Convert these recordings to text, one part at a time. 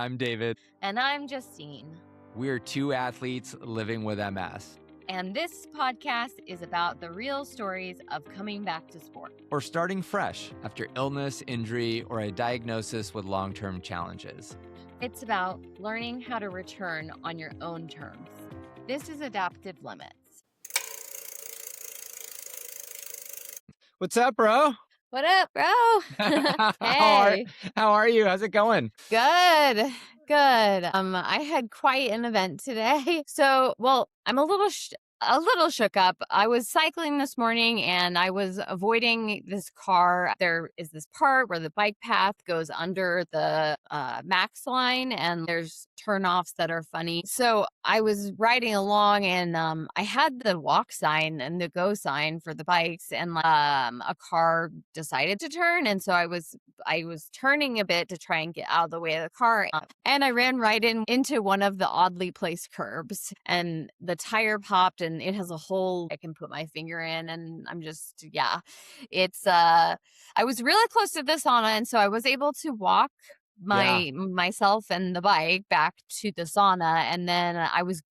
I'm David. And I'm Justine. We're two athletes living with MS And this podcast is about the real stories of coming back to sport. or starting fresh after illness, injury, or a diagnosis with long-term challenges. It's about learning how to return on your own terms. This is Adaptive Limits. What's up, bro? What up, bro? How Hey. are you? How's it going? Good. I had quite an event today. I'm a little shook up. I was cycling this morning and I was avoiding this car. There is this part where the bike path goes under the max line and there's turnoffs that are funny. So I was riding along and I had the walk sign and the go sign for the bikes, and a car decided to turn, and so I was turning a bit to try and get out of the way of the car. And I ran right into one of the oddly placed curbs, and the tire popped, and it has a hole I can put my finger in. And I was really close to the sauna, and so I was able to walk myself and the bike back to the sauna, and then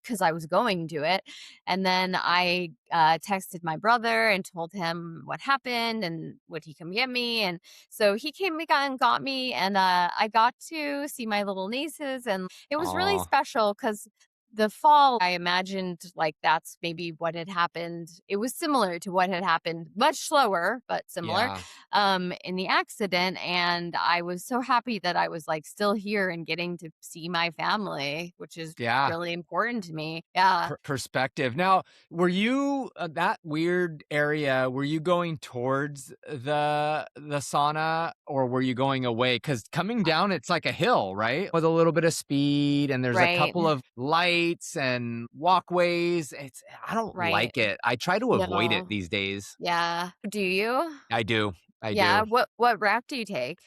because I was going to it, and then I texted my brother and told him what happened and would he come get me. And so he came and got me, and I got to see my little nieces, and it was really Aw. special because the fall, I imagined like that's maybe what had happened. It was similar to what had happened, much slower, but similar, Yeah. in the accident. And I was so happy that I was like still here and getting to see my family, which is Yeah. really important to me. Yeah. Perspective. Now, were you that weird area? Were you going towards the sauna, or were you going away? Because coming down, it's like a hill, right? With a little bit of speed, and there's a Right. couple of lights and walkways. I don't Right. like it. I try to avoid it No. these days. Yeah. Do you? I do. I Yeah. do. What route do you take?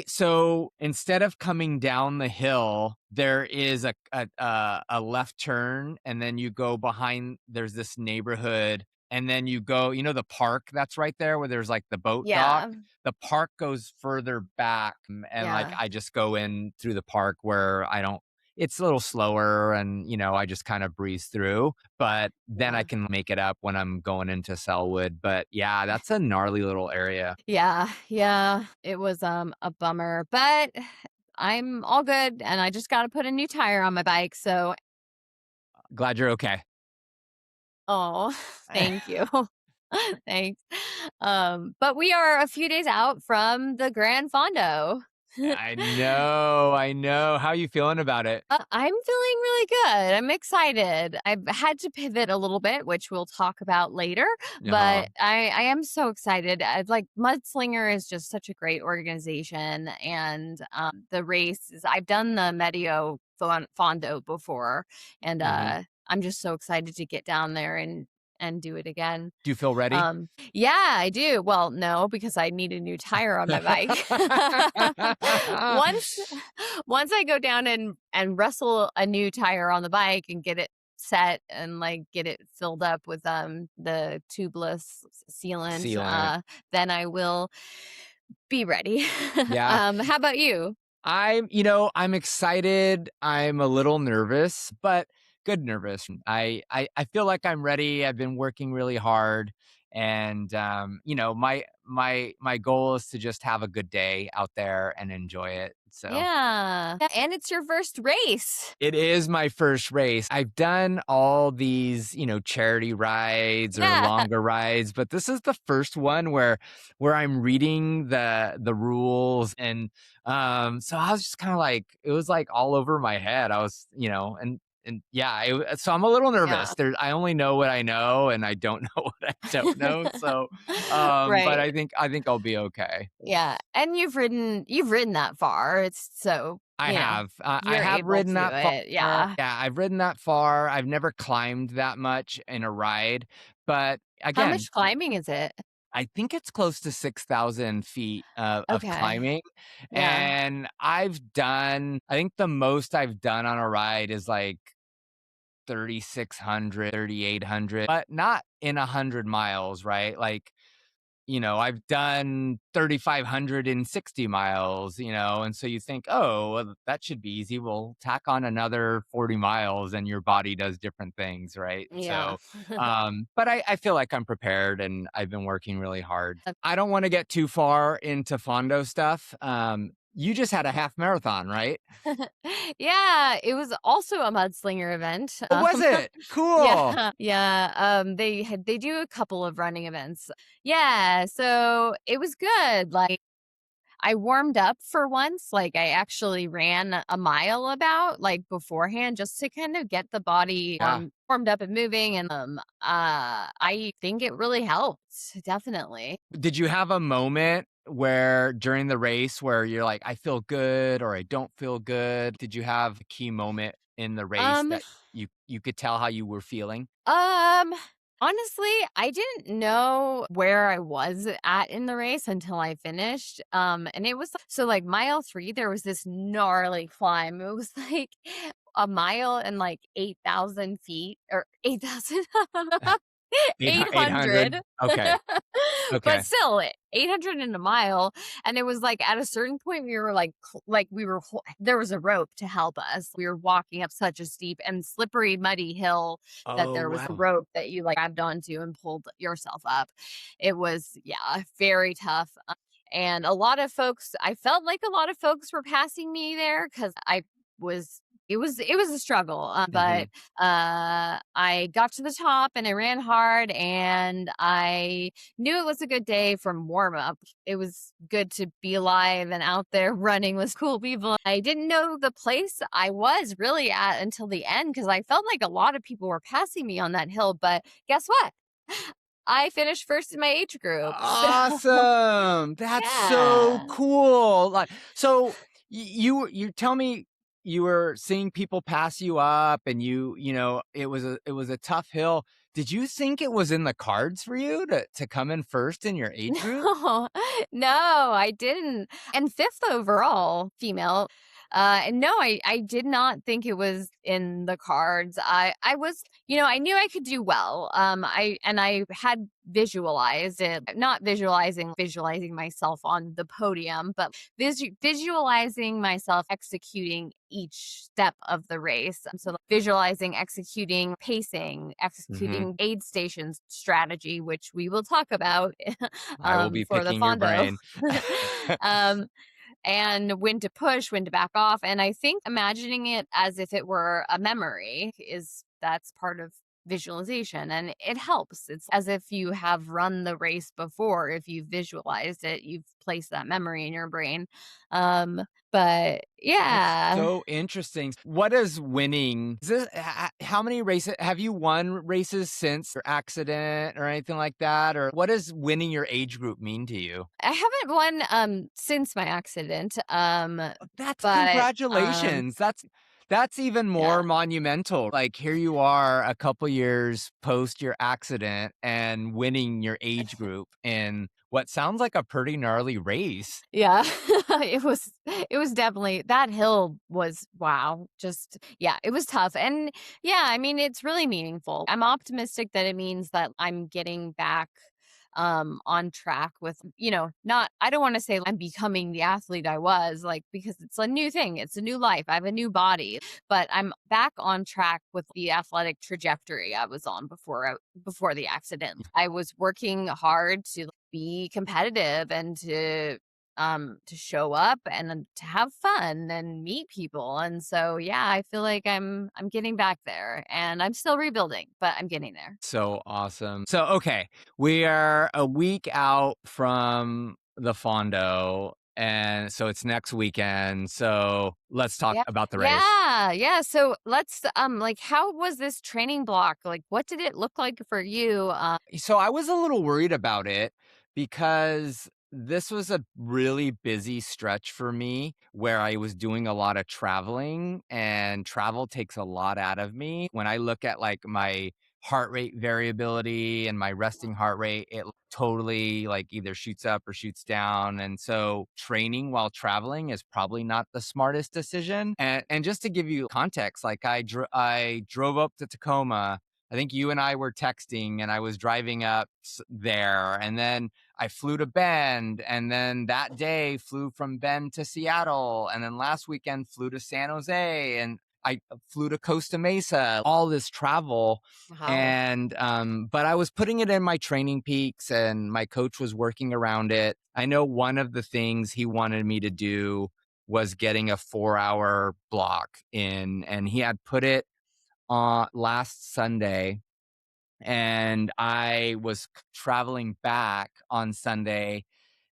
So instead of coming down the hill, there is a left turn, and then you go behind. There's this neighborhood, and then you go. You know the park that's right there where there's like the boat dock. Yeah. The park goes further back, and like Yeah. I just go in through the park where I don't. It's a little slower, and I just kind of breeze through. But then I Yeah. can make it up when I'm going into Selwood. But yeah, that's a gnarly little area. Yeah. It was a bummer, but I'm all good, and I just got to put a new tire on my bike. So, Glad you're okay. oh, thank you. Thanks. But we are a few days out from the Gran Fondo. I know. How you feeling about it? I'm feeling really good. I'm excited. I've had to pivot a little bit, which we'll talk about later, Uh-huh. but I am so excited. Like Mudslinger is just such a great organization, and the races. I've done the Fondo before, and Mhm. I'm just so excited to get down there and do it again. Do you feel ready? Yeah, I do. Well, no, because I need a new tire on my bike. Once once I go down and wrestle a new tire on the bike and get it set and like get it filled up with the tubeless sealant, Sealant. then I will be ready. Yeah. How about you? I'm excited. I'm a little nervous, but good nervous. I feel like I'm ready. I've been working really hard, and my goal is to just have a good day out there and enjoy it. So Yeah. And it's your first race. it is my first race. I've done all these, charity rides or Yeah. longer rides, but this is the first one where I'm reading the rules. And so I was just kind of like, it was like all over my head. I was, and yeah, so I'm a little nervous. Yeah. I only know what I know, and I don't know what I don't know. So but Right. I think I'll be okay. Yeah. And you've ridden that far. It's so, I have. I you're have able ridden to do that far. it. Yeah. Yeah, I've ridden that far. I've never climbed that much in a ride. But How again, much climbing is it? I think it's close to 6,000 feet of Okay. climbing. Yeah. And I think the most I've done on a ride is like 3,600, 3,800, but not in 100 miles, right? Like, I've done 3,560 miles, and so you think, oh, well, that should be easy. Well, tack on another 40 miles and your body does different things, right? Yeah. So, but I feel like I'm prepared and I've been working really hard. I don't want to get too far into Fondo stuff. You just had a half marathon, right? Yeah, it was also a mudslinger event. Oh, was it? Cool. Yeah, yeah. They do a couple of running events. Yeah, so it was good. Like I warmed up for once. Like I actually ran a mile about like beforehand just to kind of get the body Yeah. warmed up and moving. And I think it really helped. Definitely. Did you have a moment where during the race where you're like, I feel good or I don't feel good? Did you have a key moment in the race Um, that you could tell how you were feeling? Um, honestly, I didn't know where I was at in the race until I finished. And it was so like mile 3, there was this gnarly climb. It was like a mile and like 8,000 feet or 8,000, 800. 800? Okay. But Okay. still, 800 in a mile. And it was like at a certain point, we were like, there was a rope to help us. We were walking up such a steep and slippery, muddy hill that Oh, there was a wow. rope that you like grabbed onto and pulled yourself up. It was, yeah, very tough. And a lot of folks, I felt like a lot of folks were passing me there because was it was a struggle, but Mhm. I got to the top and I ran hard and I knew it was a good day from warm up. It was good to be alive and out there running with cool people. I didn't know the place I was really at until the end because I felt like a lot of people were passing me on that hill. But guess what? I finished first in my age group. So, Awesome. That's so yeah. cool. Like, so you tell me you were seeing people pass you up and it was a tough hill. Did you think it was in the cards for you to come in first in your age group? No, no, I didn't. And 5th overall female. And no, I did not think it was in the cards. I was, I knew I could do well. I had visualized it, not visualizing myself on the podium, but visualizing myself executing each step of the race. So like, visualizing, executing, pacing, Mhm. executing aid stations strategy, which we will talk about I will be for the picking your Fondo. brain. um, and when to push, when to back off. And I think imagining it as if it were a memory that's part of visualization and it helps. It's as if you have run the race before. If you've visualized it, you've placed that memory in your brain. But That's yeah. so interesting. What is winning? How many races have you won races since your accident or anything like that? Or what does winning your age group mean to you? I haven't won since my accident. That's But congratulations. That's even yeah. more monumental. Like here you are a couple years post your accident and winning your age group in what sounds like a pretty gnarly race. Yeah. It was definitely that hill was wow. Just yeah, it was tough. And yeah, I mean it's really meaningful. I'm optimistic that it means that I'm getting back on track with, not I don't want to say I'm becoming the athlete I was, like because it's a new thing. It's a new life. I have a new body, but I'm back on track with the athletic trajectory I was on before the accident. I was working hard to be competitive and to show up and to have fun and meet people. And so yeah, I feel like I'm getting back there and I'm still rebuilding, but I'm getting there. So awesome. So, okay, we are a week out from the Fondo, and so it's next weekend. So let's talk Yeah. about the race. Yeah. Yeah. So let's like how was this training block? Like what did it look like for you? So I was a little worried about it because this was a really busy stretch for me where I was doing a lot of traveling and travel takes a lot out of me. When I look at like my heart rate variability and my resting heart rate, it totally like either shoots up or shoots down. And so training while traveling is probably not the smartest decision. And just to give you context, like I drove up to Tacoma I think you and I were texting and I was driving up there, and then I flew to Bend, and then that day flew from Bend to Seattle, and then last weekend flew to San Jose, and I flew to Costa Mesa, all this travel. Wow. And but I was putting it in my training peaks and my coach was working around it. I know one of the things he wanted me to do was getting a 4-hour block in, and he had put it on last Sunday, and I was traveling back on Sunday,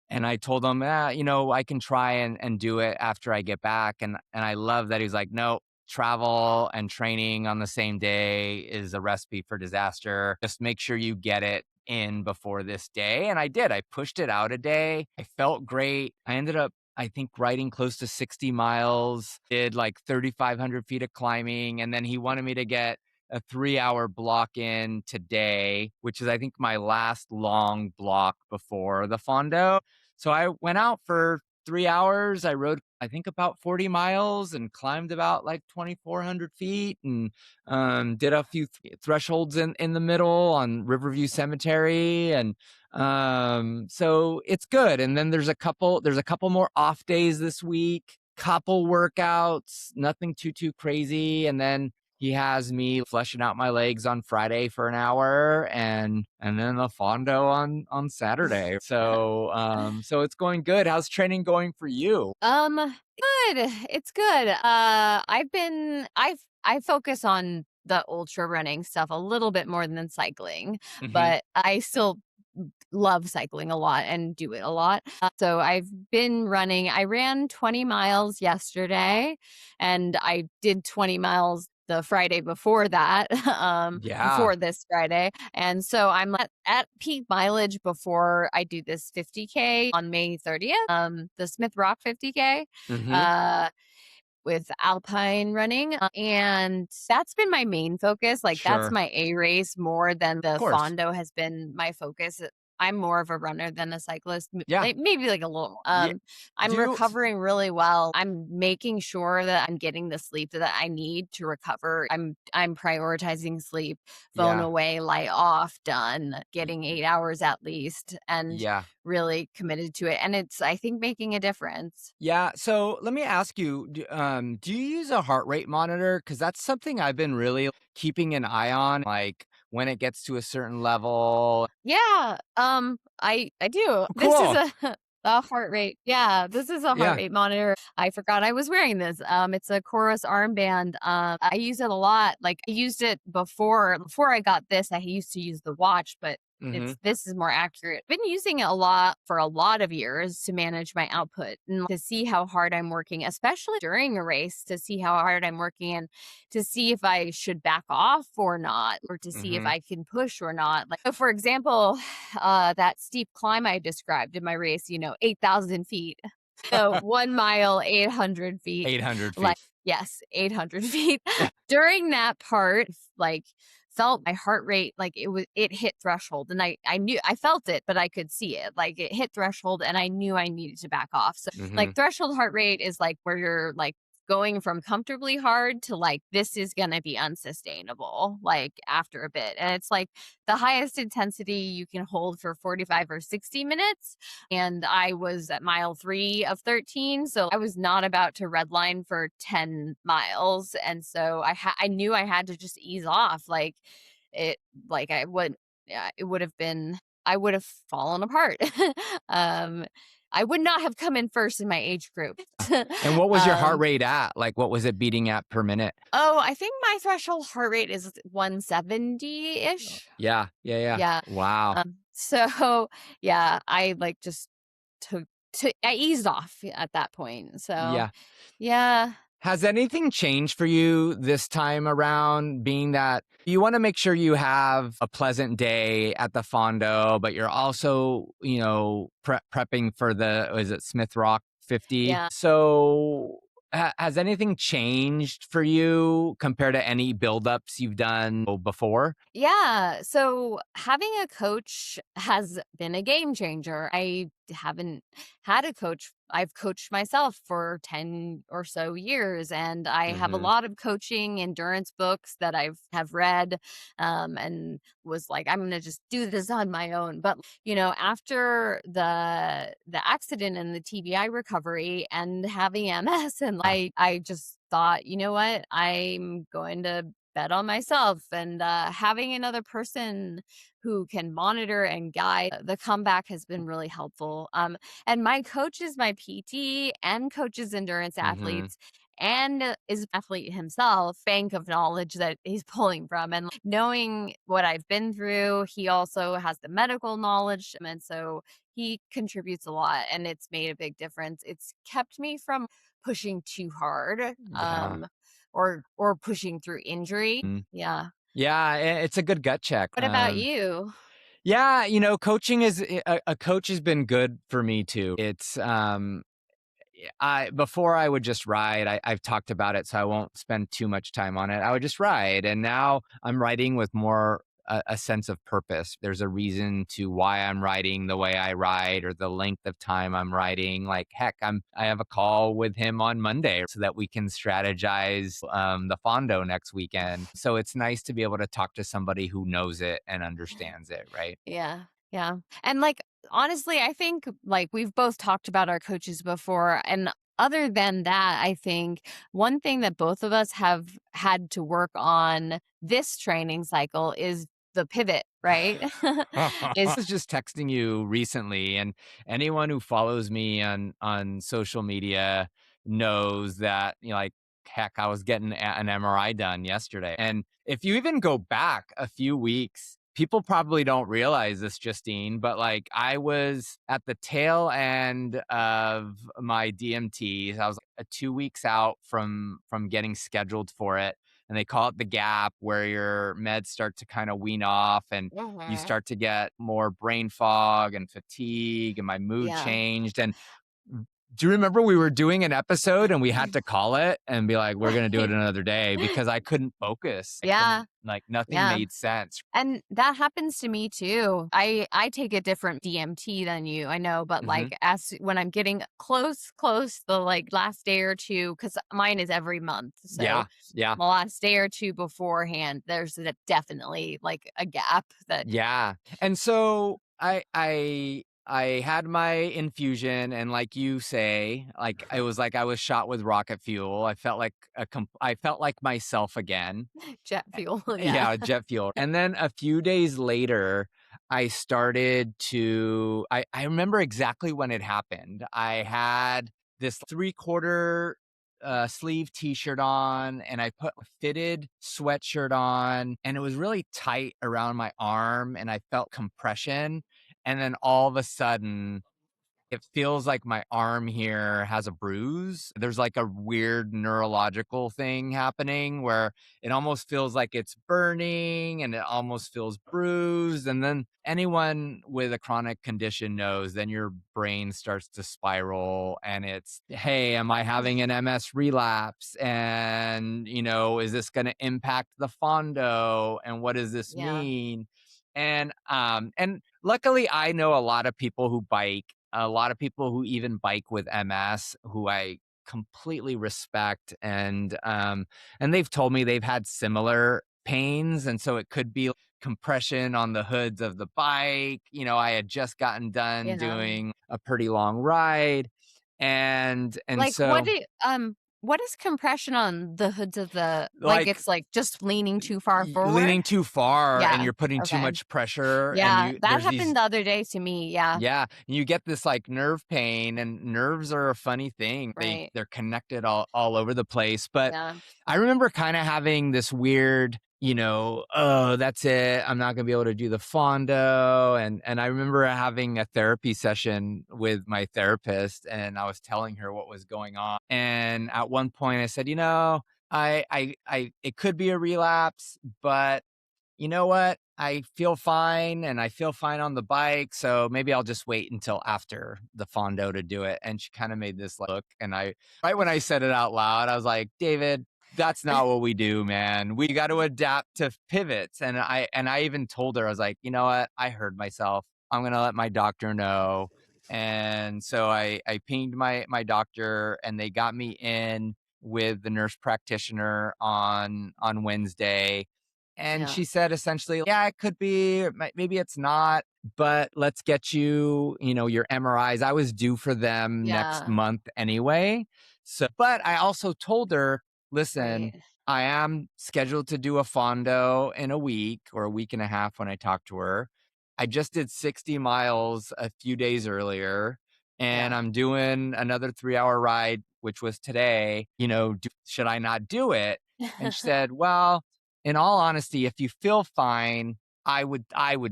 and I told him, I can try and do it after I get back. And I love that he's like, no, travel and training on the same day is a recipe for disaster. Just make sure you get it in before this day. And I did. I pushed it out a day. I felt great. I ended up, I think, riding close to 60 miles, did like 3,500 feet of climbing. And then he wanted me to get a 3-hour block in today, which is, I think, my last long block before the Fondo. So I went out for 3 hours. I rode, I think, about 40 miles and climbed about like 2,400 feet, and did a few thresholds in the middle on Riverview Cemetery. And so it's good. And then there's a couple more off days this week, couple workouts, nothing too crazy. And then he has me fleshing out my legs on Friday for an hour, and then the Fondo on Saturday. So it's going good. How's training going for you? Good. It's good. I focus on the ultra running stuff a little bit more than cycling, Hmm. but I still love cycling a lot and do it a lot. So I've been running. I ran 20 miles yesterday, and I did 20 miles the Friday before that, Yeah. before this Friday. And so I'm at peak mileage before I do this 50K on May 30th, the Smith Rock 50K. Hmm. Uh, with alpine running, and that's been my main focus. Like, that's Sure. my A race more than Of the course. Fondo has been my focus. I'm more of a runner than a cyclist, Yeah. like maybe like a little. Yeah. I'm Do you? recovering really well. I'm making sure that I'm getting the sleep that I need to recover. I'm prioritizing sleep, phone Yeah. away, light off, done, y- getting 8 hours at least, and Yeah. really committed to it. And it's, I think, making a difference. Yeah. So let me ask you, do you use a heart rate monitor? Because that's something I've been really keeping an eye on, like when it gets to a certain level. Yeah, I do. This is Cool. a a heart rate. Yeah, this is a heart Yeah. rate monitor. I forgot I was wearing this. It's a Chorus armband. I use it a lot. Like, I used it before I got this. I used to use the watch, but Hmm. this is more accurate. Been using it a lot for a lot of years to manage my output and to see how hard I'm working, especially during a race, to see how hard I'm working and to see if I should back off or not, or to see if Hmm. I can push or not. Like, so for example, that steep climb I described in my race, 8,000 feet. So 1 mile, 800 feet. 800 Like, feet. yes, 800 feet. During that part, like, felt my heart rate, like it hit threshold, and I knew I felt it, but I could see it. Like, it hit threshold and I knew I needed to back off. So, Hmm. like, threshold heart rate is like where you're like going from comfortably hard to like, this is going to be unsustainable, like, after a bit. And it's like the highest intensity you can hold for 45 or 60 minutes. And I was at mile 3 of 13. So I was not about to redline for 10 miles. And so I knew I had to just ease off. It, like, I would, yeah, it would have been, I would have fallen apart. um, I would not have come in first in my age group. And what was your heart um, rate at? Like, what was it beating at per minute? oh, I think my threshold heart rate is 170 ish. Yeah. Yeah. Yeah. Yeah. Wow. So yeah, I like just took I eased off at that point. So Yeah. yeah. Has anything changed for you this time around, being that you want to make sure you have a pleasant day at the Fondo, but you're also, prepping for is it Smith Rock 50? Yeah. So has anything changed for you compared to any buildups you've done before? Yeah. So having a coach has been a game changer. I haven't had a coach. I've coached myself for 10 or so years, and I have a Hmm. lot of coaching endurance books that I've have read, and was like, I'm gonna just do this on my own. But after the accident and the TBI recovery and having MS, and I just thought, you know what, I'm going to bet on myself, and having another person who can monitor and guide the comeback has been really helpful. And my coach is my PT and coaches endurance Hmm. athletes and is an athlete himself, bank of knowledge that he's pulling from. And knowing what I've been through, he also has the medical knowledge. And so he contributes a lot, and it's made a big difference. It's kept me from pushing too hard, Yeah. or pushing through injury. Mm. Yeah. Yeah, it's a good gut check. What about you? Yeah, coaching is a coach has been good for me too. It's I before I would just ride. I've talked about it, so I won't spend too much time on it. I would just ride, and now I'm riding with more a sense of purpose. There's a reason to why I'm riding the way I ride, or the length of time I'm riding. Like heck, I have a call with him on Monday so that we can strategize the Fondo next weekend. So it's nice to be able to talk to somebody who knows it and understands it, right? Yeah. Yeah. And like, honestly, I think like we've both talked about our coaches before. And other than that, I think one thing that both of us have had to work on this training cycle is the pivot, right? I is was just texting you recently, and anyone who follows me on social media knows that, like heck, I was getting an MRI done yesterday. And if you even go back a few weeks, people probably don't realize this, Justine, but like I was at the tail end of my DMT. I was 2 weeks out from getting scheduled for it. And they call it the gap, where your meds start to kind of wean off, and you Mhm. start to get more brain fog and fatigue, and my mood Yeah. changed. And do you remember we were doing an episode and we had to call it and be like, we're going to do it Right. another day because I couldn't focus. I couldn't, Yeah. like, nothing Yeah. made sense. And that happens to me too. I take a different DMT than you, I know, but Hmm. like as when I'm getting close the like last day or two, because mine is every month. So Yeah. Yeah. the last day or two beforehand, there's definitely like a gap that Yeah. And so I had my infusion, and like you say, like it was like I was shot with rocket fuel. I felt like I felt like myself again. jet fuel. Yeah. Yeah, jet fuel. And then a few days later, I started to I remember exactly when it happened. I had this three-quarter sleeve t-shirt on, and I put a fitted sweatshirt on, and it was really tight around my arm, and I felt compression. And then all of a sudden, it feels like my arm here has a bruise. There's like a weird neurological thing happening where it almost feels like it's burning, and it almost feels bruised. And then anyone with a chronic condition knows then your brain starts to spiral, and it's, hey, am I having an MS relapse? And, is this going to impact the Fondo? And what does this Yeah. mean? And luckily I know a lot of people who bike, a lot of people who even bike with MS, who I completely respect. And they've told me they've had similar pains. And so it could be compression on the hoods of the bike. I had just gotten done You know. doing a pretty long ride. And Like what so, do what is compression on the hoods of the, like like, it's like just leaning too far forward? leaning too far, and Yeah. you're putting too Okay. much pressure, and Yeah, you that there's happened these. the other day to me, yeah, Yeah, you get this like nerve pain, and nerves are a funny thing. right, They're connected all over the place. But yeah, I remember kind of having this weird, oh, that's it. I'm not gonna be able to do the Fondo. And I remember having a therapy session with my therapist, and I was telling her what was going on. And at one point I said, it could be a relapse, but you know what? I feel fine, and I feel fine on the bike. So maybe I'll just wait until after the Fondo to do it. And she kind of made this look. And right when I said it out loud, I was like, David, that's not what we do, man. We got to adapt to pivots. And I even told her, I was like, you know what? I heard myself. I'm going to let my doctor know. And so I pinged my doctor, and they got me in with the nurse practitioner on Wednesday. And Yeah. she said essentially, yeah, it could be, maybe it's not, but let's get you, your MRIs. I was due for them next Yeah. month anyway. So, but I also told her, listen, Right. I am scheduled to do a Fondo in a week or a week and a half when I talked to her. I just did 60 miles a few days earlier, and Yeah. I'm doing another 3-hour ride, which was today. Should I not do it? And she said, well, in all honesty, if you feel fine, I would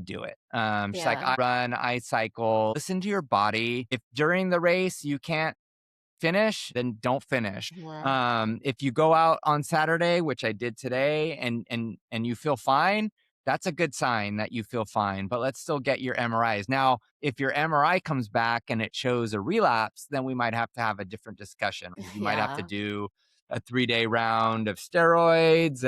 do it. She's like, I Yeah. run, I cycle. Listen to your body. If during the race you can't finish, then don't finish. Yeah. If you go out on Saturday, which I did today, and you feel fine, that's a good sign that you feel fine. But let's still get your MRIs. Now, if your MRI comes back and it shows a relapse, then we might have to have a different discussion because you might have to Yeah. do a 3-day round of steroids,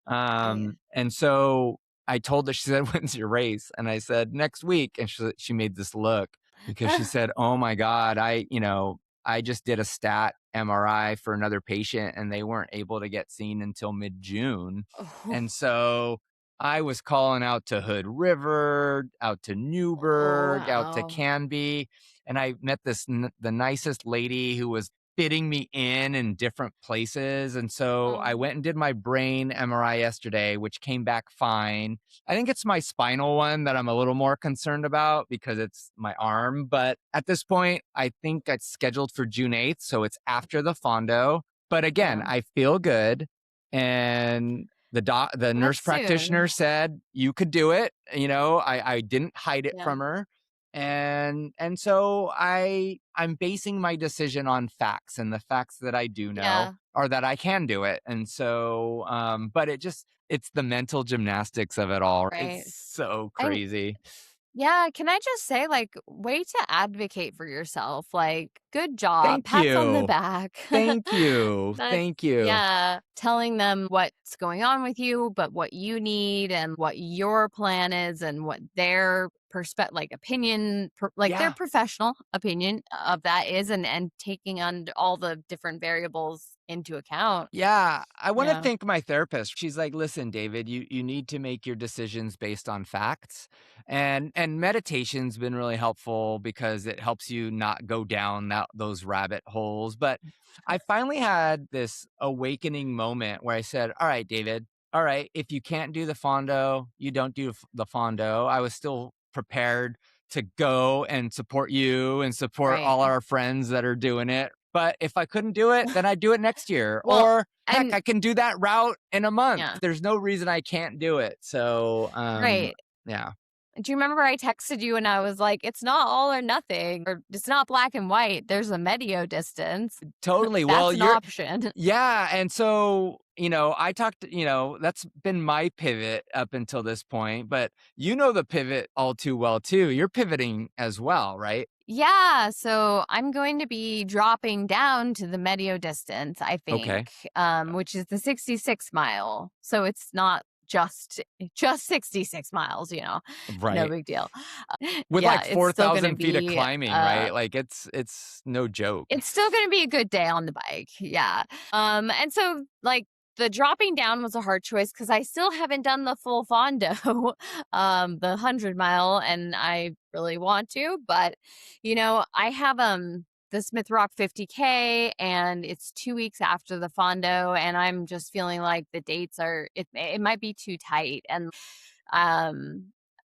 Right. and so I told her. She said, "When's your race?" And I said, "Next week." And she made this look because she said, "Oh my God, I just did a stat MRI for another patient, and they weren't able to get seen until mid-June." Oh, And so I was calling out to Hood River, out to oh, Newburgh, out to wow. Canby, and I met the nicest lady who was fitting me in different places. And so I Oh, went and did my brain MRI yesterday, which came back fine. I think it's my spinal one that I'm a little more concerned about because it's my arm. But at this point, I think it's scheduled for June 8th. So it's after the Fondo. But again, yeah. I feel good. And the That's nurse soon. practitioner said you could do it. I didn't hide it Yeah. from her. And so I'm basing my decision on facts, and the facts that I do know Yeah. are that I can do it. And so but it's the mental gymnastics of it all. It's Right. so And crazy. yeah, can I just say, like, way to advocate for yourself. Like, good job. Thank Pats on the you. back. Thank you. That's, Thank you. yeah, telling them what's going on with you, but what you need and what your plan is and what their perspective, like opinion, like their Yeah. professional opinion of that is, and taking on all the different variables into account. Yeah, I wanna Yeah. thank my therapist. She's like, "Listen, David, you need to make your decisions based on facts." And meditation's been really helpful because it helps you not go down those rabbit holes. But I finally had this awakening moment where I said, "All right, David, all right, if you can't do the Fondo, you don't do the Fondo." I was still prepared to go and support you and support Right. all our friends that are doing it. But if I couldn't do it, then I'd do it next year. Well, Or heck, and I can do that route in a month. yeah, There's no reason I can't do it. So, right. yeah, Do you remember I texted you and I was like, "It's not all or nothing, or it's not black and white. There's a medio distance. totally. That's Well, an you're, option." yeah. And so, I talked, that's been my pivot up until this point, but the pivot all too well, too. You're pivoting as well, right? Yeah, so I'm going to be dropping down to the medio distance, I Okay. think, which is the 66 mile. So it's not just 66 miles, no Right. big deal. With Yeah, like it's still going to 4,000 feet of be climbing, right? Like it's no joke. It's still gonna be a good day on the bike, yeah. And so, like, the dropping down was a hard choice because I still haven't done the full Fondo, the 100 mile, and I really want to, but, I have, the Smith Rock 50K, and it's 2 weeks after the Fondo, and I'm just feeling like the dates it might be too tight, and um,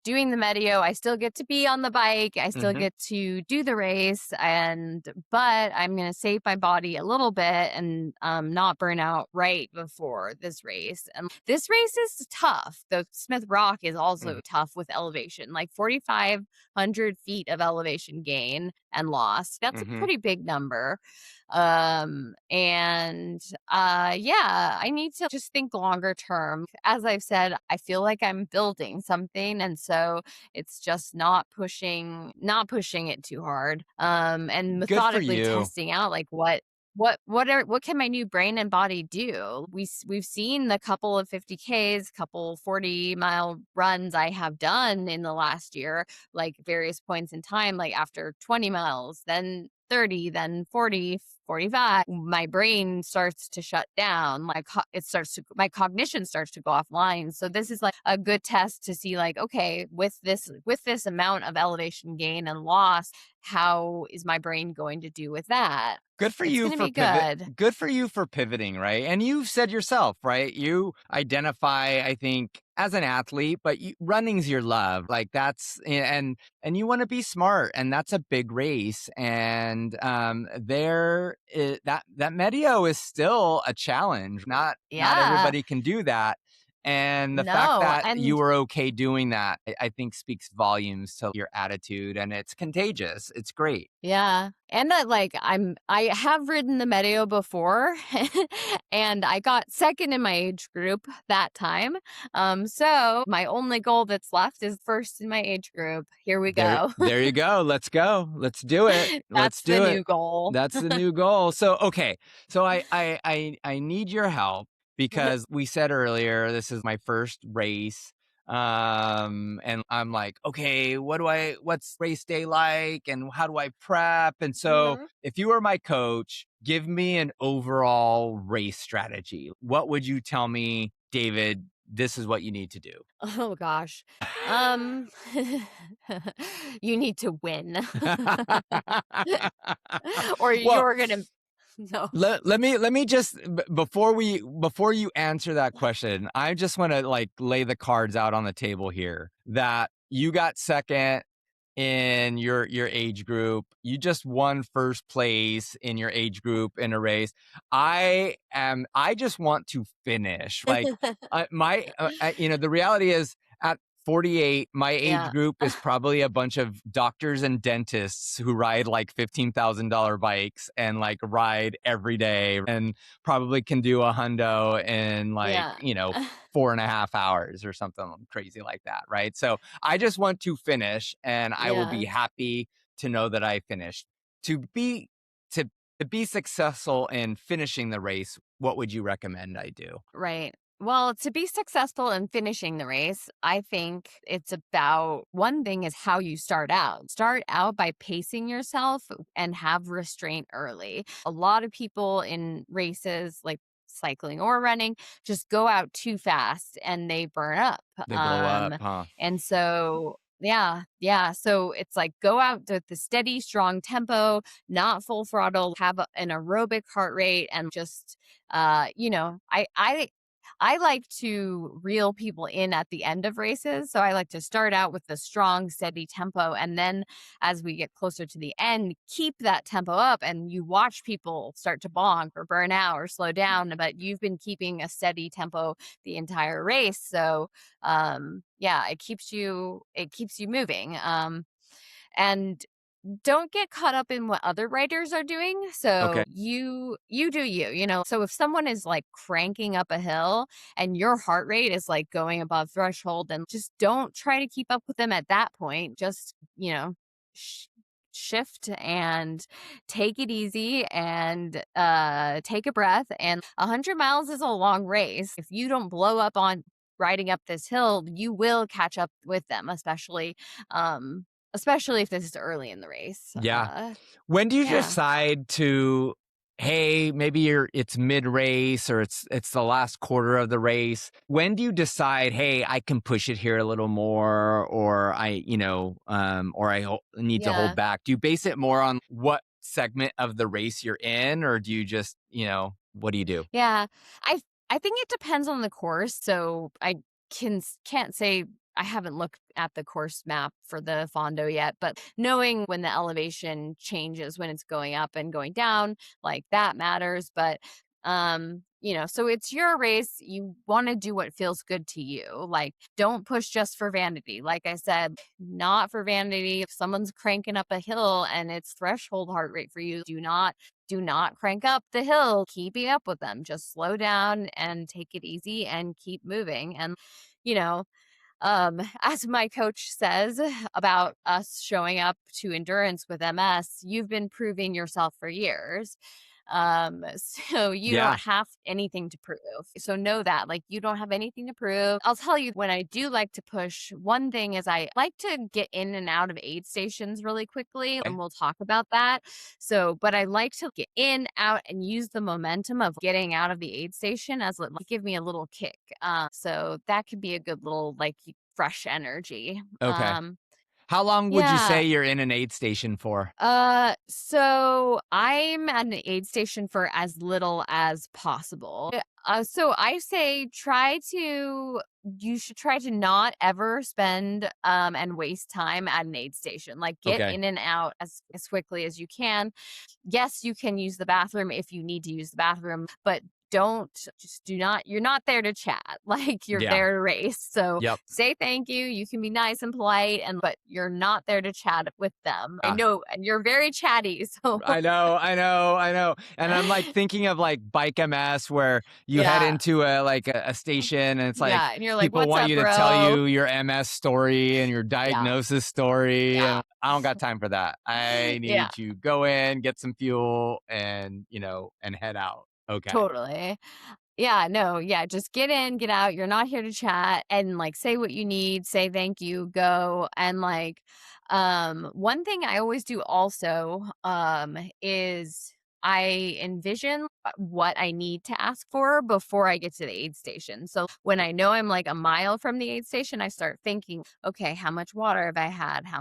doing the Medio, I still get to be on the bike. I still Mhm. get to do the race, but I'm gonna save my body a little bit and not burn out right before this race. And this race is tough. The Smith Rock is also Mhm. tough with elevation, like 4,500 feet of elevation gain and loss. That's a Mhm. pretty big number. And yeah, I need to just think longer term. As I've said, I feel like I'm building something, and so it's just not pushing it too hard, and Good for methodically you. testing out like what what can my new brain and body do? We've seen the couple of 50Ks, couple 40-mile runs I have done in the last year, like various points in time, like after 20 miles, then 30, then 40, 45. My brain starts to shut down. My cognition starts to go offline. So this is like a good test to see, like, okay, with this amount of elevation gain and loss, how is my brain going to do with that? Good for It's you gonna for be pivot. good. Good for you for pivoting, right? And you've said yourself, right? You identify, I think, as an athlete, but running's your love. Like that's and you want to be smart, and that's a big race. And that Medio is still a challenge. Not Yeah. everybody can do that. And the fact No, that you and were okay doing that, I think speaks volumes to your attitude, and it's contagious. It's great. yeah, and that, like, I have ridden the Medio before, and I got 2nd in my age group that time. So my only goal that's left is 1st in my age group. Here we go. There you go. Let's go. Let's do it. Let's That's the do it. new goal. That's the new goal. So, okay. So I need your help because we said earlier this is my first race. And I'm like, okay, what's race day like and how do I prep? And so, Mhm. if you were my coach, give me an overall race strategy. What would you tell me, David, this is what you need to do? Oh gosh. Um, you need to win. Or Well, you're gonna no. let me just before you answer that question, I just want to like lay the cards out on the table here that you got second in your age group. You just won first place in your age group in a race. I just want to finish. Like the reality is at 48, my age Yeah. group is probably a bunch of doctors and dentists who ride like $15,000 bikes and like ride every day and probably can do a hundo in like, Yeah. 4.5 hours or something crazy like that. Right. So I just want to finish and I will be Yeah. happy to know that I finished. To be to to be successful in finishing the race, what would you recommend I do? Right. Well, to be successful in finishing the race, I think it's about one thing is how you start out. Start out by pacing yourself and have restraint early. A lot of people in races, like cycling or running, just go out too fast and they burn up. They blow up, huh? And so, yeah, yeah. So it's like go out with the steady, strong tempo, not full throttle, have an aerobic heart rate, and just I like to reel people in at the end of races. So I like to start out with the strong, steady tempo. And then as we get closer to the end, keep that tempo up and you watch people start to bonk or burn out or slow down. But you've been keeping a steady tempo the entire race. So yeah, it keeps you moving. And don't get caught up in what other writers are doing. Okay. So you do you. So if someone is like cranking up a hill and your heart rate is like going above threshold, then just don't try to keep up with them at that point. Just, sh- shift and take it easy and take a breath. And 100 miles is a long race. If you don't blow up on riding up this hill, you will catch up with them, um especially if this is early in the race. Yeah. When do you Yeah. decide to, hey, maybe it's mid race or it's the last quarter of the race? When do you decide, hey, I can push it here a little more, or need to hold Yeah. back? Do you base it more on what segment of the race you're in, or do you just, what do you do? Yeah. I think it depends on the course. So I can't say I haven't looked at the course map for the Fondo yet, but knowing when the elevation changes, when it's going up and going down, like that matters. But so it's your race. You want to do what feels good to you. Like, don't push just for vanity. Like I said, not for vanity. If someone's cranking up a hill and it's threshold heart rate for you, do not crank up the hill. Keeping up with them. Just slow down and take it easy and keep moving. And, you know, as my coach says about us showing up to endurance with MS, you've been proving yourself for years. So you don't Yeah. have anything to prove. So know that, like, you don't have anything to prove. I'll tell you when I do like to push, one thing is I like to get in and out of aid stations really quickly, Okay. and we'll talk about that. So, but I like to get in, out, and use the momentum of getting out of the aid station as like give me a little kick. So that could be a good little like fresh energy. Okay. How long would you Yeah. say you're in an aid station for? So I'm at an aid station for as little as possible. So I say you should try to not ever spend and waste time at an aid station. Like get Okay. in and out as quickly as you can. Yes, you can use the bathroom if you need to use the bathroom, but do not, you're not there to chat. Like you're Yeah. there to race. So Yep. say thank you. You can be nice and polite, but you're not there to chat with them. I Yeah. know, and you're very chatty. So I know, I know, I know. And I'm like thinking of like Bike MS where you head yeah. into a station and it's like Yeah. And you're like, people what's want up, you to tell bro? you your MS story and your Yeah. diagnosis story. Yeah. And I don't got time for that. I Yeah. need to go in, get some fuel and, and head out. Okay. Totally. Yeah, no, yeah, just get in, get out. You're not here to chat and like say what you need, say thank you, go. And like one thing I always do also is I envision what I need to ask for before I get to the aid station. So when I know I'm like a mile from the aid station, I start thinking, okay, how much water have I had? How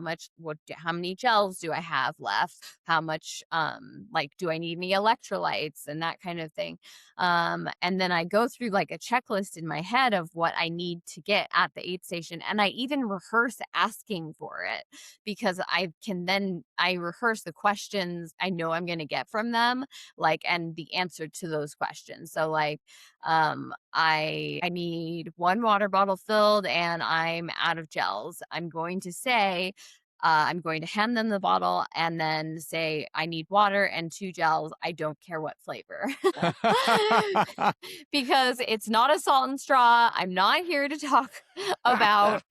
many gels do I have left? How much like do I need any electrolytes and that kind of thing. And then I go through like a checklist in my head of what I need to get at the aid station. And I even rehearse asking for it because I rehearse the questions I know I'm going to get from them, like, and the answer to those questions. So like, I need one water bottle filled and I'm out of gels. I'm going to hand them the bottle and then say, I need water and two gels. I don't care what flavor. Because it's not a salt and straw. I'm not here to talk about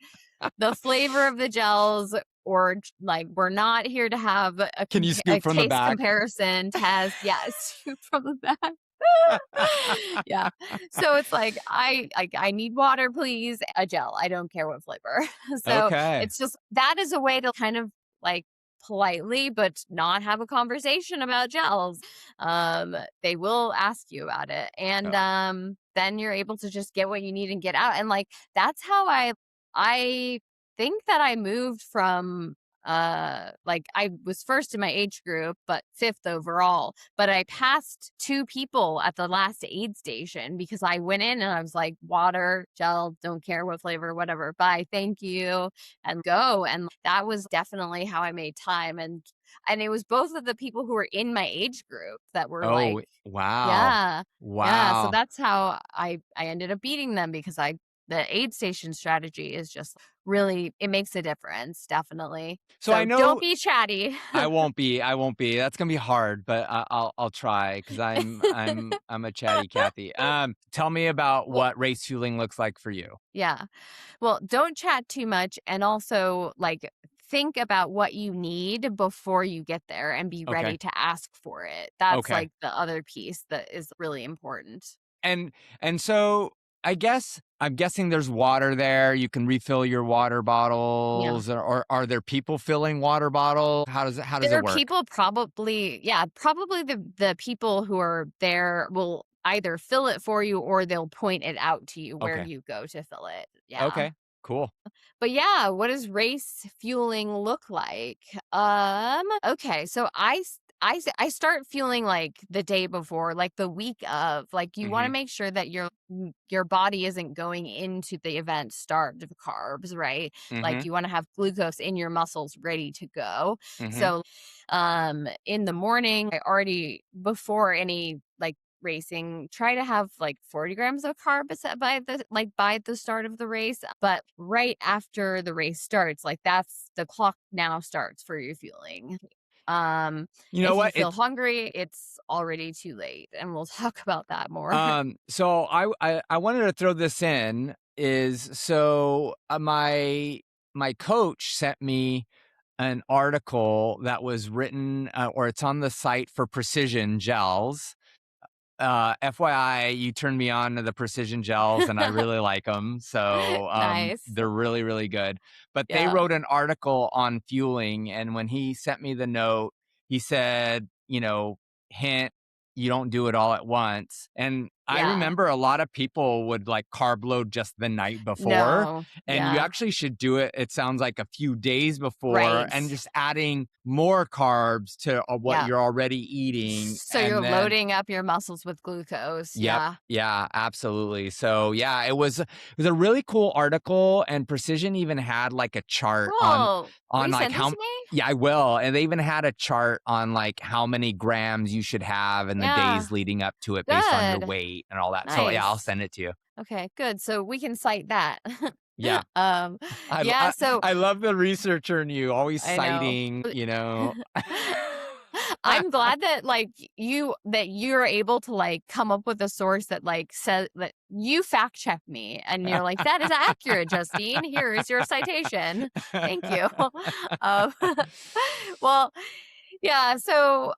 the flavor of the gels or like we're not here to have Can you a scoop from the taste back? comparison test. Yes, from the back. Yeah. So it's like I need water, please, a gel. I don't care what flavor. So Okay. it's just that is a way to kind of like politely but not have a conversation about gels. They will ask you about it. And then you're able to just get what you need and get out. And like that's how I think that I moved from like I was first in my age group but fifth overall, but I passed two people at the last aid station because I went in and I was like water, gel, don't care what flavor, whatever, bye, thank you, and go. And that was definitely how I made time. And it was both of the people who were in my age group that were Oh, like, wow. yeah. Yeah, so Wow. that's how I ended up beating them because I the aid station strategy is just really it makes a difference, definitely. So I So don't know be chatty. I won't be. That's gonna be hard, but I'll try because I'm a chatty Cathy. Tell me about Well, what race fueling looks like for you. yeah. Well, don't chat too much and also like think about what you need before you get there and be Okay. ready to ask for it. That's Okay. like the other piece that is really important. And so I'm guessing there's water there. You can refill your water Yeah. bottles, or are there people filling water bottles? How does There it are work? people probably yeah, probably the people who are there will either fill it for you or they'll point it out to you where Okay. you go to fill it. Yeah. Okay. Cool. But yeah, what does race fueling look like? Okay, so I start feeling like the day before, like the week of, like you want to Mhm. make sure that your body isn't going into the event starved of carbs, right? Like Mhm. you want to have glucose in your muscles ready to go. Mhm. So in the morning, I already before any like racing, try to have like 40 grams of carbs by the start of the race. But right after the race starts, like that's the clock now starts for your fueling. Um, You know if you what? feel hungry, it's already too late, and we'll talk about that more. So I wanted to throw this in is so my coach sent me an article that was written, or it's on the site for Precision Gels. FYI, you turned me on to the Precision Gels, and I really like them. So Nice. they're really, really good. But they Yeah. wrote an article on fueling, and when he sent me the note, he said, hint, you don't do it all at once. And I Yeah. remember a lot of people would like carb load just the night before, No. and you Yeah. actually should do it. It sounds like a few days before, Right. and just adding more carbs to what Yeah. you're already eating, So you're and then loading up your muscles with glucose. yep. Yeah. Yeah, absolutely. So, yeah, it was a really cool article, and Precision even had like a chart on Cool. Will you like send it how to me? yeah, I will. And they even had a chart on like how many grams you should have in the Yeah. days leading up to it based on your Good. weight and all that. So, yeah, I'll Nice. send it to you. Okay, good. So we can cite that. Yeah. um, I yeah, I, so I love the researcher in you, always I know. citing. I'm glad that that you're able to like come up with a source that like says that you fact check me and you're like, that is accurate, Justine. Here is your citation. Thank you. um, well, yeah, so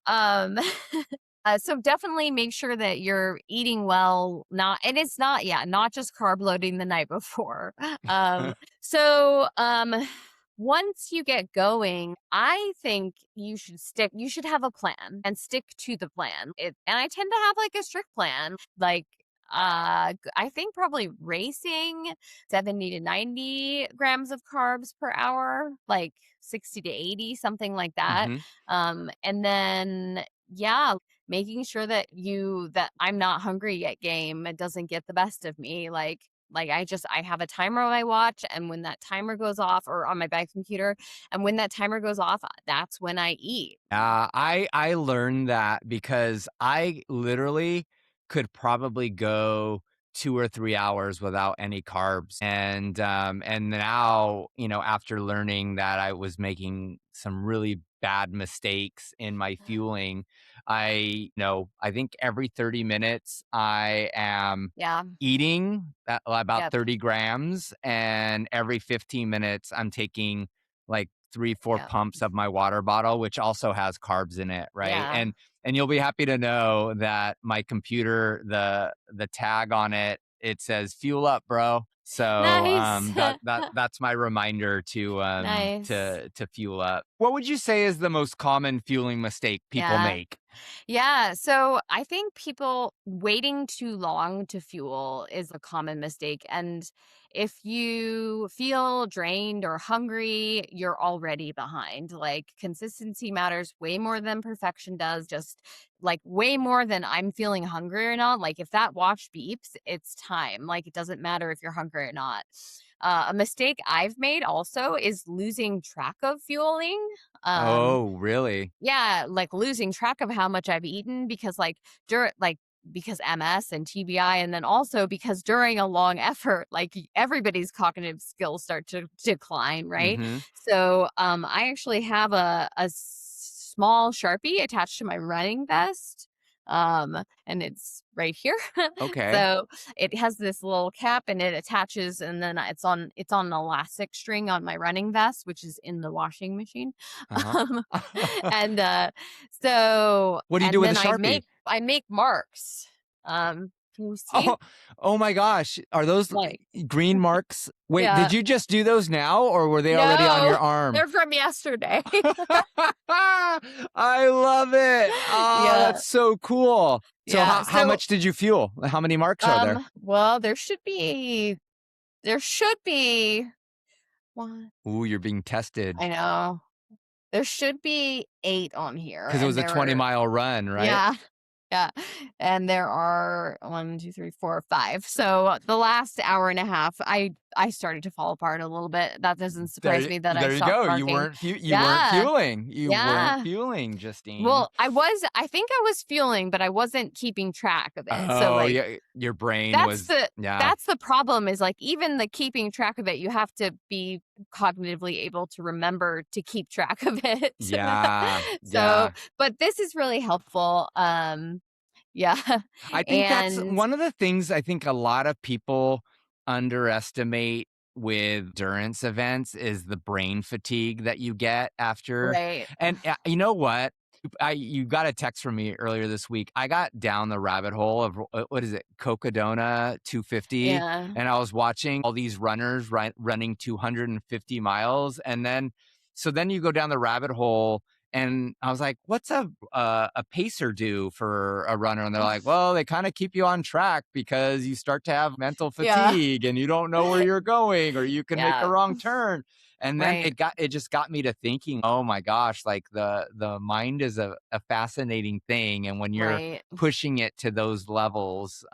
definitely make sure that you're eating well, not and it's not yeah, not just carb loading the night before. So once you get going, I think you should have a plan and stick to the plan. And I tend to have like a strict plan. Like I think probably racing 70 to 90 grams of carbs per hour, like 60 to 80, something like that. Mhm. And then yeah, making sure that I'm not hungry yet game. It doesn't get the best of me. I have a timer on my watch, and when that timer goes off, or on my back computer, and when that timer goes off, that's when I eat. I learned that because I literally could probably go 2 or 3 hours without any carbs, and now, after learning that I was making some really bad mistakes in my fueling, I think every 30 minutes I am Yeah. eating about Yep. 30 grams, and every 15 minutes I'm taking like 3, 4 Yep. pumps of my water bottle, which also has carbs in it, right? Yeah. And you'll be happy to know that my computer, the tag on it, it says "Fuel up, bro." So, Nice. that's my reminder Nice. to fuel up. What would you say is the most common fueling mistake people Yeah. make? Yeah, so I think people waiting too long to fuel is a common mistake. And if you feel drained or hungry, you're already behind. Like consistency matters way more than perfection does, just like way more than I'm feeling hungry or not. Like if that watch beeps, it's time. Like it doesn't matter if you're hungry or not. A mistake I've made also is losing track of fueling. Um, Oh, really? yeah, like losing track of how much I've eaten because because MS and TBI, and then also because during a long effort, everybody's cognitive skills start to decline, right? Mhm. So I actually have small Sharpie attached to my running vest. And it's right here. Okay. So it has this little cap and it attaches, and then it's on an elastic string on my running vest, which is in the washing machine. Uh-huh. Um, and so What do you do and with a then Sharpie? I make marks. Can you see? Oh, oh my gosh. Are those Like, green marks? Wait, yeah. did you just do those now, or were they already on No, your arm? they're from yesterday. I love it. Oh, Yeah. that's so cool. So Yeah. how So much did you fuel? How many marks are there? well, there should be one. Ooh, you're being tested I know. There should be 8 on here, because it was and a there are 20-mile run, right? yeah. Yeah. And there are 1, 2, 3, 4, 5. So the last hour and a half, I started to fall apart a little bit. That doesn't surprise me that I There you stopped go. marking. You weren't Yeah. fueling. You weren't Yeah. fueling, Justine. Well, I think I was fueling, but I wasn't keeping track of it. So Oh, like yeah, your brain that's was the yeah. that's the problem is like even the keeping track of it, you have to be cognitively able to remember to keep track of it. Yeah, So, yeah. but this is really helpful. Yeah. I think that's And one of the things I think a lot of people underestimate with endurance events is the brain fatigue that you get after. Right. And you know what? You got a text from me earlier this week. I got down the rabbit hole of what is it, Cocodona 250, Yeah. and I was watching all these runners running 250 miles, and then so then you go down the rabbit hole, and I was like, "What's a pacer do for a runner?" And they're like, "Well, they kind of keep you on track because you start to have mental Yeah. fatigue, and you don't know where you're going, or you can make a Yeah. wrong turn." And then Right. it just got me to thinking, oh my gosh, like the mind is a fascinating thing. And when you're Right. pushing it to those levels,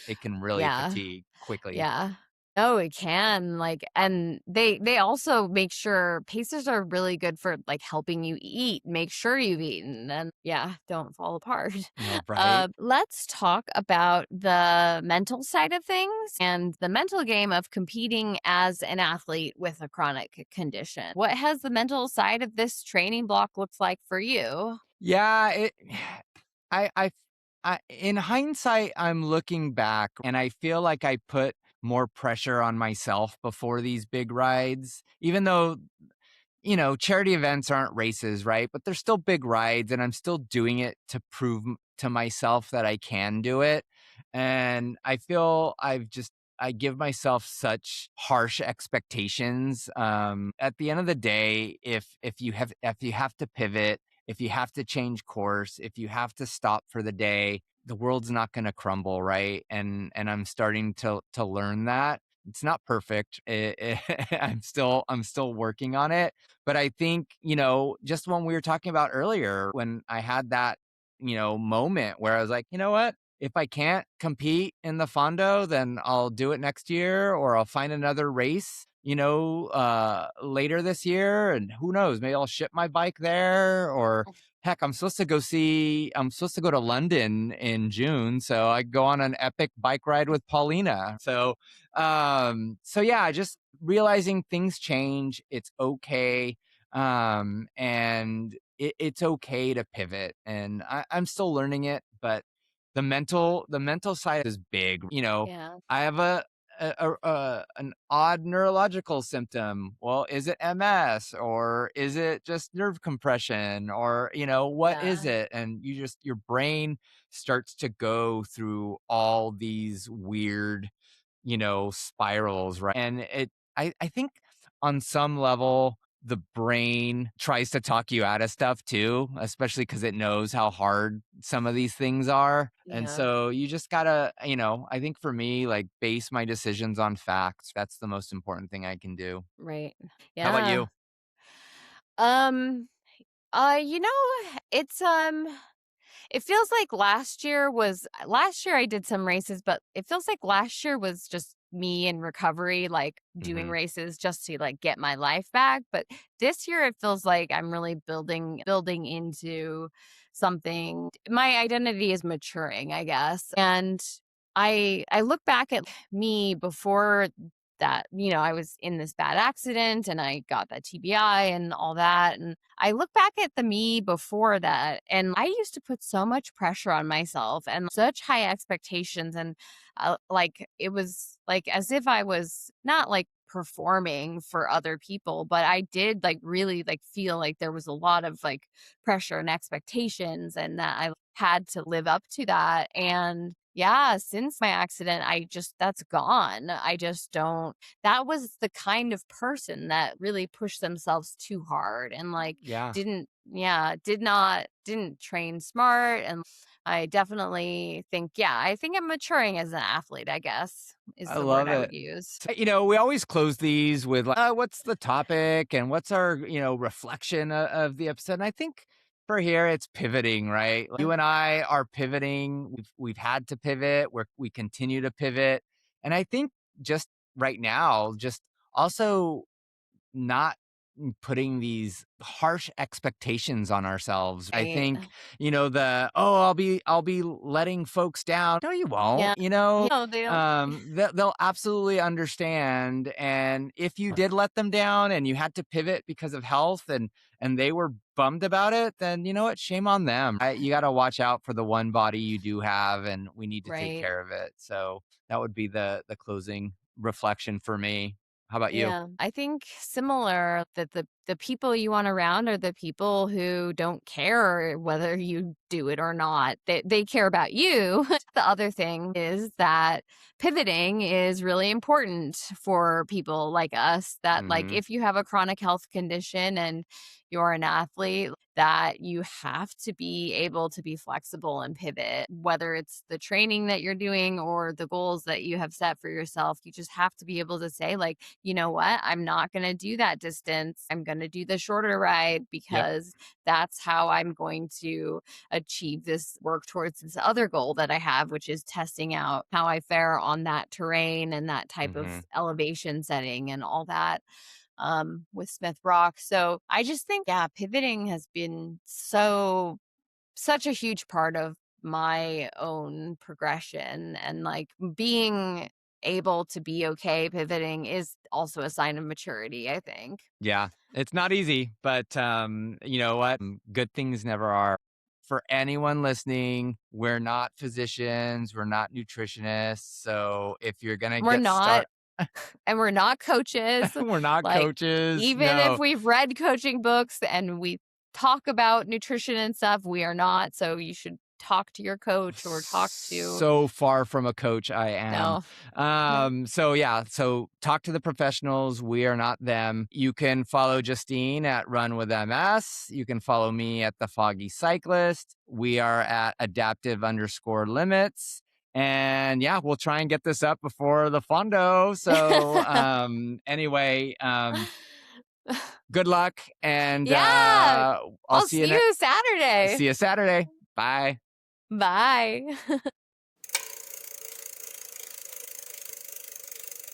it can really Yeah. fatigue quickly. Yeah. Oh, it can, like and they also make sure pacers are really good for, like, helping you eat, make sure you've eaten, and yeah, don't fall apart. Right? Let's talk about the mental side of things and the mental game of competing as an athlete with a chronic condition. What has the mental side of this training block looks like for you? Yeah, I, I, in hindsight, I'm looking back and I feel like I put more pressure on myself before these big rides, even though charity events aren't races, right? But they're still big rides, and I'm still doing it to prove to myself that I can do it. And I feel I give myself such harsh expectations. At the end of the day, if you have to pivot, if you have to change course, if you have to stop for the day, the world's not going to crumble, right? And I'm starting to learn that. It's not perfect. I'm still working on it, but I think, just when we were talking about earlier, when I had that, moment where I was like, you know what? If I can't compete in the Fondo, then I'll do it next year or I'll find another race, later this year. And who knows, maybe I'll ship my bike there or heck, I'm supposed to go to London in June. So I go on an epic bike ride with Paulina. So yeah, just realizing things change. It's okay. And it's okay to pivot. And I'm still learning it, but the mental side is big. Yeah. I have an odd neurological symptom. Well, is it MS or is it just nerve compression or what is Yeah. it? And your brain starts to go through all these weird spirals, right? And I think on some level, the brain tries to talk you out of stuff too, especially because it knows how hard some of these things are. And Yeah. so you just gotta, I think for me, like base my decisions on facts. That's the most important thing I can do. Right. How about Yeah. you? Um, you know, it feels like last year I did some races, but it feels like last year was just me in recovery, like doing Hmm. races just to like get my life back. But this year it feels like I'm really building into something. My identity is maturing, I guess. And I look back at me before that, I was in this bad accident and I got that TBI and all that. And I look back at the me before that, and I used to put so much pressure on myself and such high expectations. And like, it was like as if I was not like performing for other people, but I did like really like feel like there was a lot of like pressure and expectations and that I had to live up to that. And yeah, since my accident, that's gone. I just don't that was the kind of person that really pushed themselves too hard and like Yeah, didn't train smart. And I definitely think, yeah, I think I'm maturing as an athlete, I guess, is I the word love I would it. use. So, we always close these with like, what's the topic and what's our, reflection of the episode. And I think for here, it's pivoting, right? Like, you and I are pivoting. We've had to pivot. We continue to pivot. And I think just right now, just also not putting these harsh expectations on ourselves. I Right. think, I'll be letting folks down. No, you won't, Yeah. No, they don't. they'll absolutely understand. And if you did let them down and you had to pivot because of health and they were bummed about it, then you know what? Shame on them. You got to watch out for the one body you do have, and we need to take Right. care of it. So that would be the closing reflection for me. How about you? Yeah, I think similar that the people you want around are the people who don't care whether you do it or not. They care about you. The other thing is that pivoting is really important for people like us that like Mhm. if you have a chronic health condition and you're an athlete that you have to be able to be flexible and pivot, whether it's the training that you're doing or the goals that you have set for yourself. You just have to be able to say, like, you know what, I'm not going to do that distance. I'm going to do the shorter ride Yep. because that's how I'm going to achieve this work towards this other goal that I have, which is testing out how I fare on that terrain and that type of Mhm. elevation setting and all that with Smith Rock. So I just think, yeah, pivoting has been such a huge part of my own progression and like being able to be okay pivoting is also a sign of maturity, I think. Yeah, it's not easy, but, you know what? Good things never are. For anyone listening, we're not physicians, we're not nutritionists, so if you're gonna We're get not, start and we're not coaches. we're not Like, coaches, even if no. we've read coaching books and we talk about nutrition and stuff, we are not. So you should talk to your coach or talk to, So far from a coach I am. no, no. So yeah, so talk to the professionals. We are not them. You can follow Justine at Run with MS. You can follow me at the Foggy Cyclist. We are at adaptive_limits. And yeah, we'll try and get this up before the Fondo. So anyway, good luck, and Yeah. I'll I'll see you see next. you Saturday. See you Saturday. Bye. Bye.